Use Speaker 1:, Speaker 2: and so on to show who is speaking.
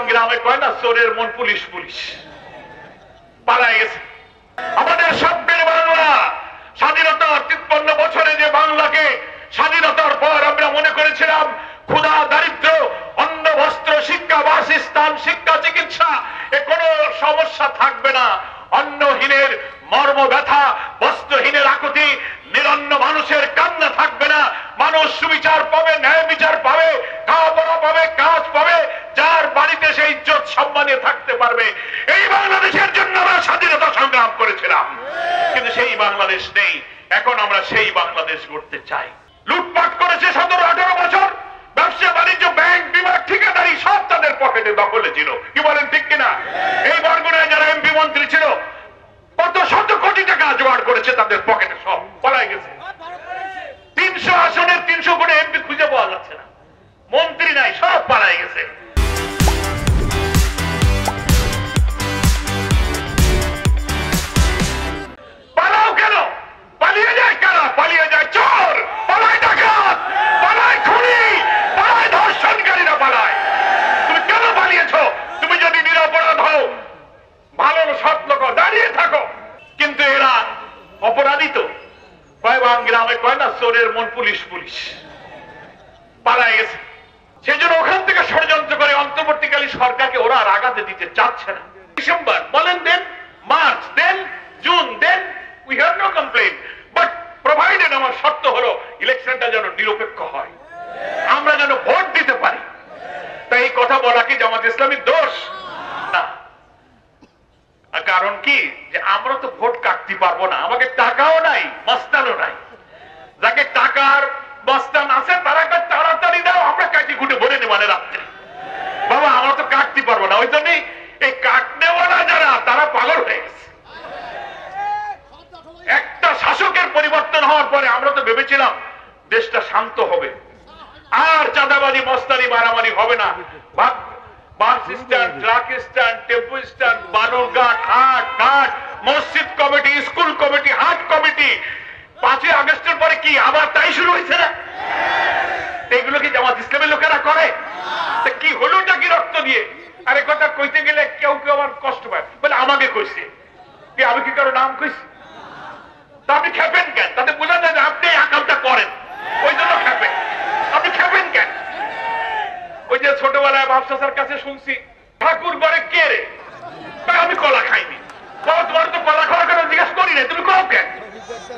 Speaker 1: গ্রামে কয় না চোরের মন পুলিশ পুলিশ পালায় গেছে। আমাদের স্বপ্নের বাংলা, স্বাধীনতার 53 বছরে যে বাংলাকে স্বাধীনতার পর আমরা মনে করেছিলাম ক্ষুধা, দারিদ্র, অন্ন, বস্ত্র, শিক্ষা, বাসস্থান, শিক্ষা, চিকিৎসা এ কোনো সমস্যা থাকবে না, অন্নহীনের মর্ম ব্যথা, বস্ত্রহীনের আকুতি, নিরন্ন মানুষের কান্না থাকবে না, মানুষ সুবিচার পাবে, ন্যায় বিচার পাবে, খাওয়া পড়া পাবে, কাজ পাবে, যার বাড়িতে সেই ইজ্জত সম্মানে থাকতে পারবে। এই বাংলাদেশের জন্য আমরা স্বাধীনতা সংগ্রাম করেছিলাম, কিন্তু সেই বাংলাদেশ নেই। এখন আমরা সেই বাংলাদেশ গড়তে চাই। লুটপাট করেছে 17-18 বছর, ব্যবসা বাণিজ্য, ব্যাংক, বিভাগ, ঠিকাদারি সব তাদের পকেটে দখলে ছিল। কি বলেন ঠিক কিনা? এই বরগুনায় যারা এমপি মন্ত্রী ছিল কত শত কোটি টাকা জোগাড় করেছে, তাদের পকেটে সব পলায় গেছে। 300 আসনের 300 করে এমপি খুঁজে পাওয়া যাচ্ছে না, মন্ত্রী নাই, সব পালায় গেছে। পালাও কেন? পালিয়ে যায় কারা? পালিয়ে যায় চোর, পালায় ডাকাত, পালায় খুনি, পালায় ধর্ষণকারীরা পালায়। তুমি কেন পালিয়েছো? তুমি যদি নিরপরাধ হও, ভালো সৎ লোক দাঁড়িয়ে থাকো। কিন্তু এরা অপরাধী তো। গ্রামে কয় না চোরের মন পুলিশ পুলিশ পালায় গেছে। সেজন্য ওখান থেকে ষড়যন্ত্র করে অন্তর্বর্তীকালীন সরকারকে ওরা আর আগাতে দিতে চাচ্ছে না। ডিসেম্বর বলেন দেন, মার্চ দেন, জুন দেন, we have no complain, but provided আমার শর্ত হলো ইলেকশনটা যেন নিরপেক্ষ হয়, আমরা যেন ভোট দিতে পারি। তাই এই কথা বলা কি জামাত ইসলামীর দোষ? না। কারণ কি, যে আমরা তো ভোট কাটতে পারবো না, আমাকে টাকাও নাই, মস্তানও নাই। যাকে টাকার মস্তান আছে তারা তাড়াতাড়ি দাও, আমরা কাটি কুটে ভরে নেব রাত্রে। বাবা আমরা তো কাটতে পারবো না, ওই জন্যই এই কাটনেওয়ালা যারা তারা পাগল হয়ে গেছে। একটা শাসকের পরিবর্তন হওয়ার পরে আমরা তো ভেবেছিলাম দেশটা শান্ত হবে, আর চাঁদাবাজি, মস্তানি, মারামারি হবে না। Bus stand, truck stand, tempo stand, Balurghat, হাট ঘাট, মসজিদ কমিটি, স্কুল কমিটি, হাট কমিটি, 5ই আগস্টের পরে কি আবার তাই শুরু হয়েছে না? এগুলো কি জামাত ইসলামের লোকেরা করে? কি হলোটা কি রক্ত দিয়ে? আরে কথা কইতে গেলে কেউ কেউ আমার কষ্ট পায়, বলে আমাকে কইছে, আমি কি কারো নাম কইছি? তা আপনি খেপেন কেন? তাতে বোঝা যায় যে আপনি আকালটা করেন, ওই জন্য খেপেন। আপনি খেপেন কেন? ওই যে ছোটবেলায় বাপসার কাছে শুনছি ঠাকুর